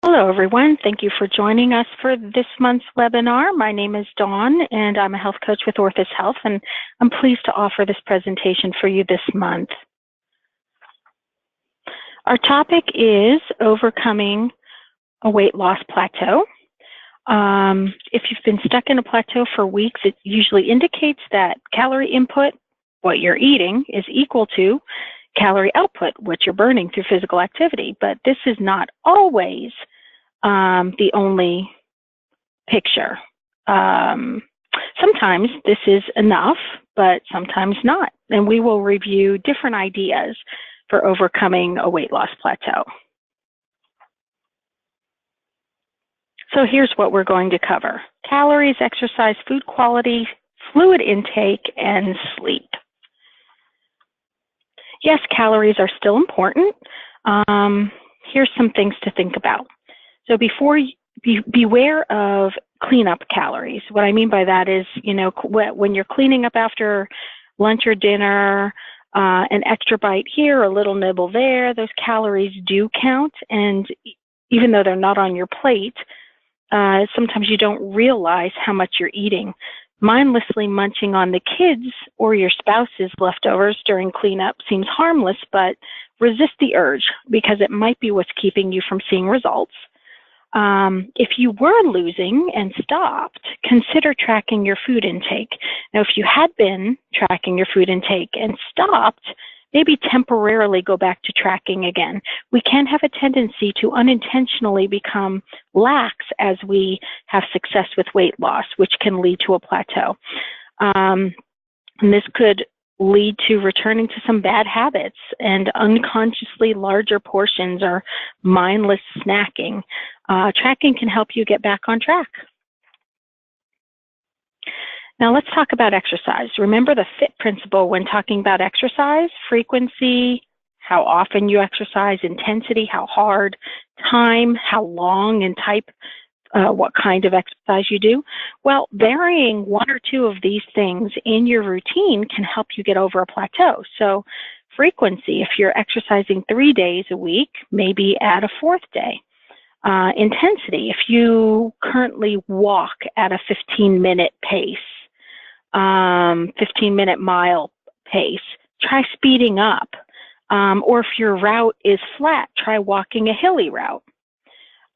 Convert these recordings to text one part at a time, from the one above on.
Hello, everyone. Thank you for joining us for this month's webinar. My name is Dawn, and I'm a health coach with Orthus Health, and I'm pleased to offer this presentation for you this month. Our topic is overcoming a weight loss plateau. If you've been stuck in a plateau for weeks, it usually indicates that calorie input, what you're eating, is equal to calorie output, what you're burning through physical activity. But this is not always the only picture. Sometimes this is enough, but sometimes not. And we will review different ideas for overcoming a weight loss plateau. So here's what we're going to cover: calories, exercise, food quality, fluid intake, and sleep. Yes, calories are still important. Here's some things to think about. So beware of cleanup calories. What I mean by that is, when you're cleaning up after lunch or dinner, an extra bite here, a little nibble there, those calories do count. And even though they're not on your plate, sometimes you don't realize how much you're eating. Mindlessly munching on the kids' or your spouse's leftovers during cleanup seems harmless, but resist the urge because it might be what's keeping you from seeing results. If you were losing and stopped, consider tracking your food intake. Now, if you had been tracking your food intake and stopped, maybe temporarily go back to tracking again. We can have a tendency to unintentionally become lax as we have success with weight loss, which can lead to a plateau. And this could lead to returning to some bad habits and unconsciously larger portions or mindless snacking. Tracking can help you get back on track. Now let's talk about exercise. Remember the FIT principle when talking about exercise: frequency, how often you exercise; intensity, how hard; time, how long; and type, what kind of exercise you do. Well, varying one or two of these things in your routine can help you get over a plateau. So frequency: if you're exercising 3 days a week, maybe add a 4th day. Intensity: if you currently walk at a 15-minute pace, 15-minute mile pace, try speeding up. Or if your route is flat, try walking a hilly route.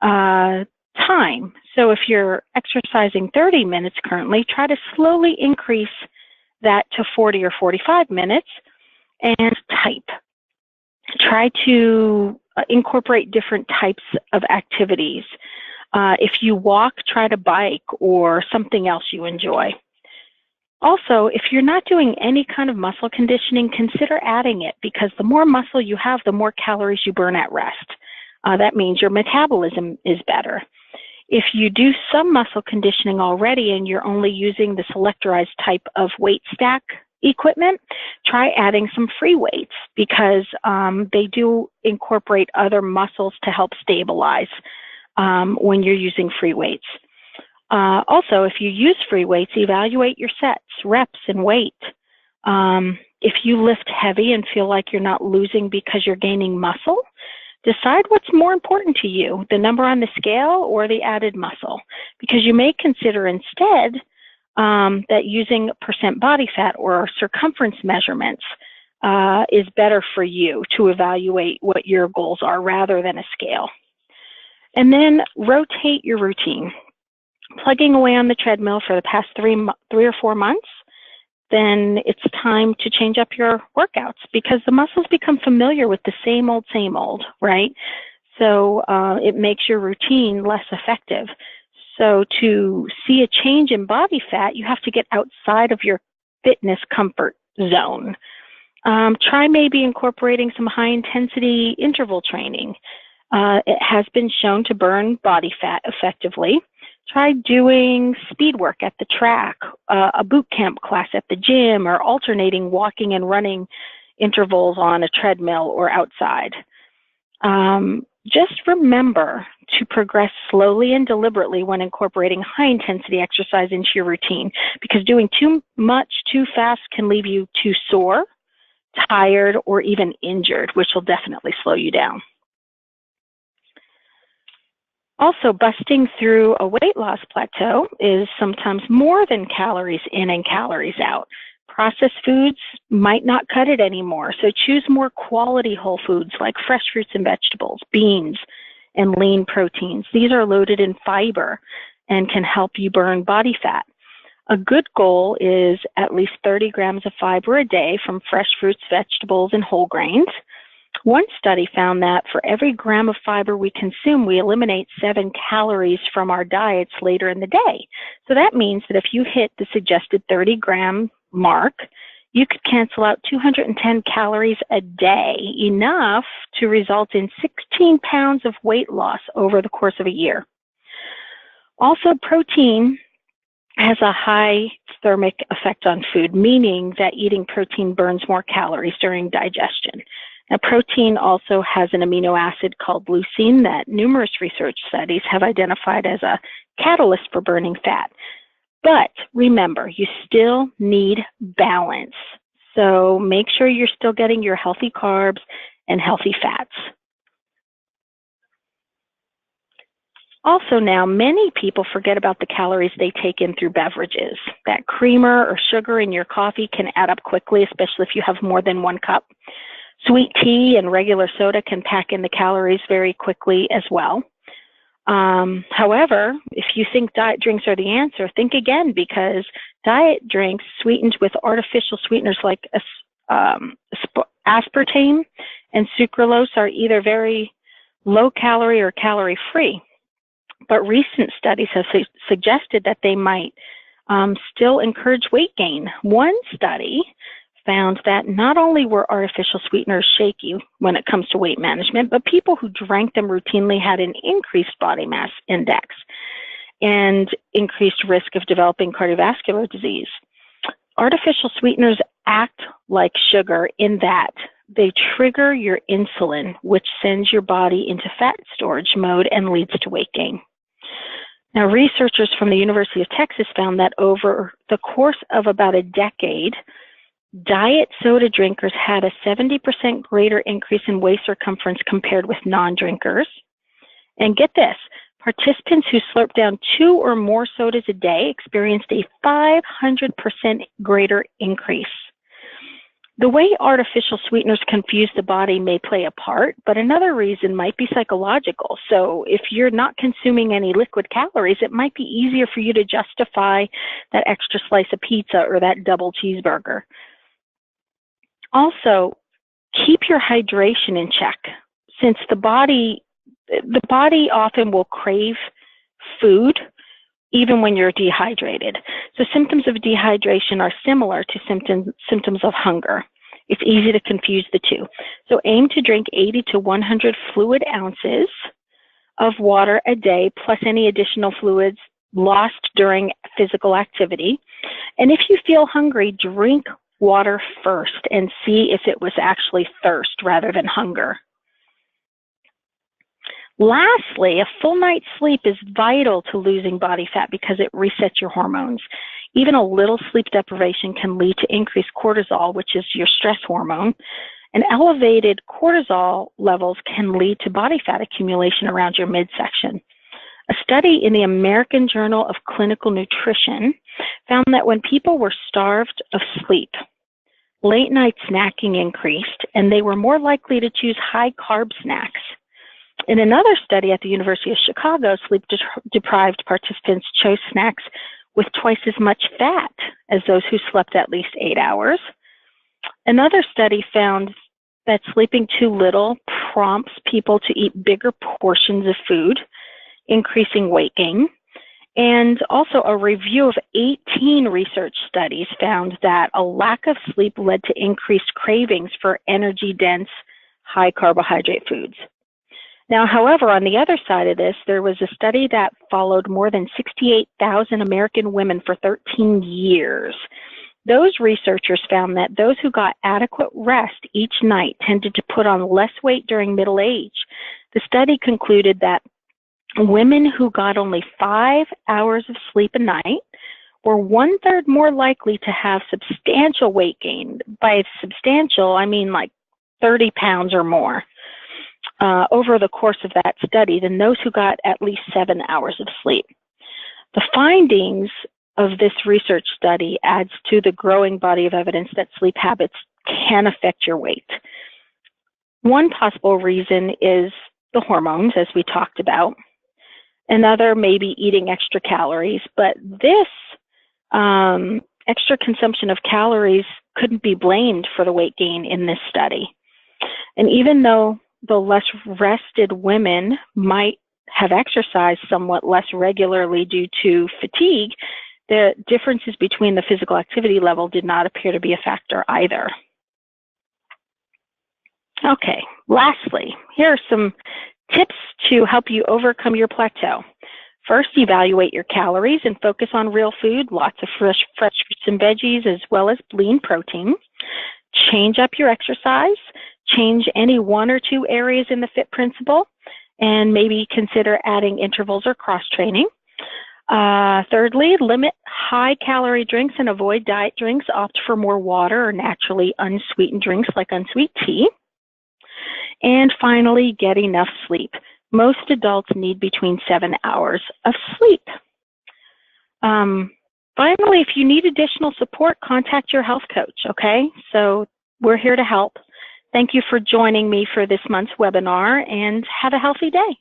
Time: so if you're exercising 30 minutes currently, try to slowly increase that to 40 or 45 minutes. And type: try to incorporate different types of activities. If you walk, try to bike or something else you enjoy. Also, if you're not doing any kind of muscle conditioning, consider adding it, because the more muscle you have, the more calories you burn at rest. That means your metabolism is better. If you do some muscle conditioning already and you're only using the selectorized type of weight stack equipment, try adding some free weights, because they do incorporate other muscles to help stabilize when you're using free weights. Also, if you use free weights, evaluate your sets, reps, and weight. If you lift heavy and feel like you're not losing because you're gaining muscle, decide what's more important to you: the number on the scale or the added muscle, because you may consider instead that using percent body fat or circumference measurements is better for you to evaluate what your goals are rather than a scale. And then rotate your routine. Plugging away on the treadmill for the past 3 or 4 months, then it's time to change up your workouts, because the muscles become familiar with the same old, right? So it makes your routine less effective. So to see a change in body fat, you have to get outside of your fitness comfort zone. Try maybe incorporating some high-intensity interval training. It has been shown to burn body fat effectively. Try doing speed work at the track, a boot camp class at the gym, or alternating walking and running intervals on a treadmill or outside. Just remember to progress slowly and deliberately when incorporating high-intensity exercise into your routine, because doing too much too fast can leave you too sore, tired, or even injured, which will definitely slow you down. Also, busting through a weight loss plateau is sometimes more than calories in and calories out. Processed foods might not cut it anymore, so choose more quality whole foods like fresh fruits and vegetables, beans, and lean proteins. These are loaded in fiber and can help you burn body fat. A good goal is at least 30 grams of fiber a day from fresh fruits, vegetables, and whole grains. One study found that for every gram of fiber we consume, we eliminate 7 calories from our diets later in the day. So that means that if you hit the suggested 30-gram mark, you could cancel out 210 calories a day, enough to result in 16 pounds of weight loss over the course of a year. Also, protein has a high thermic effect on food, meaning that eating protein burns more calories during digestion. Now, protein also has an amino acid called leucine that numerous research studies have identified as a catalyst for burning fat. But remember, you still need balance. So make sure you're still getting your healthy carbs and healthy fats. Also now, many people forget about the calories they take in through beverages. That creamer or sugar in your coffee can add up quickly, especially if you have more than 1 cup. Sweet tea and regular soda can pack in the calories very quickly as well. However, if you think diet drinks are the answer, think again, because diet drinks sweetened with artificial sweeteners like aspartame and sucralose are either very low calorie or calorie free. But recent studies have suggested that they might still encourage weight gain. One study found that not only were artificial sweeteners shaky when it comes to weight management, but people who drank them routinely had an increased body mass index and increased risk of developing cardiovascular disease. Artificial sweeteners act like sugar in that they trigger your insulin, which sends your body into fat storage mode and leads to weight gain. Now, researchers from the University of Texas found that over the course of about a decade, diet soda drinkers had a 70% greater increase in waist circumference compared with non-drinkers. And get this, participants who slurped down 2 or more sodas a day experienced a 500% greater increase. The way artificial sweeteners confuse the body may play a part, but another reason might be psychological. So if you're not consuming any liquid calories, it might be easier for you to justify that extra slice of pizza or that double cheeseburger. Also, keep your hydration in check, since the body often will crave food even when you're dehydrated. So symptoms of dehydration are similar to symptoms of hunger. It's easy to confuse the two. So aim to drink 80 to 100 fluid ounces of water a day, plus any additional fluids lost during physical activity. And if you feel hungry, drink water first and see if it was actually thirst rather than hunger. Lastly, a full night's sleep is vital to losing body fat because it resets your hormones. Even a little sleep deprivation can lead to increased cortisol, which is your stress hormone, and elevated cortisol levels can lead to body fat accumulation around your midsection. A study in the American Journal of Clinical Nutrition found that when people were starved of sleep, late night snacking increased, and they were more likely to choose high-carb snacks. In another study at the University of Chicago, sleep-deprived participants chose snacks with twice as much fat as those who slept at least 8 hours. Another study found that sleeping too little prompts people to eat bigger portions of food, increasing weight gain. And also a review of 18 research studies found that a lack of sleep led to increased cravings for energy-dense, high-carbohydrate foods. Now, however, on the other side of this, there was a study that followed more than 68,000 American women for 13 years. Those researchers found that those who got adequate rest each night tended to put on less weight during middle age. The study concluded that women who got only 5 hours of sleep a night were 1/3 more likely to have substantial weight gain. By substantial, I mean like 30 pounds or more. over the course of that study than those who got at least 7 hours of sleep. The findings of this research study adds to the growing body of evidence that sleep habits can affect your weight. One possible reason is the hormones, as we talked about. Another may be eating extra calories, but this extra consumption of calories couldn't be blamed for the weight gain in this study. And even though the less rested women might have exercised somewhat less regularly due to fatigue, the differences between the physical activity level did not appear to be a factor either. Okay, lastly, here are some tips to help you overcome your plateau. First, evaluate your calories and focus on real food, lots of fresh fruits and veggies, as well as lean protein. Change up your exercise. Change any 1 or 2 areas in the FIT principle, and maybe consider adding intervals or cross-training. Thirdly, limit high-calorie drinks and avoid diet drinks. Opt for more water or naturally unsweetened drinks like unsweet tea. And finally, get enough sleep. Most adults need between 7 hours of sleep. Finally, if you need additional support, contact your health coach, okay? So we're here to help. Thank you for joining me for this month's webinar, and have a healthy day.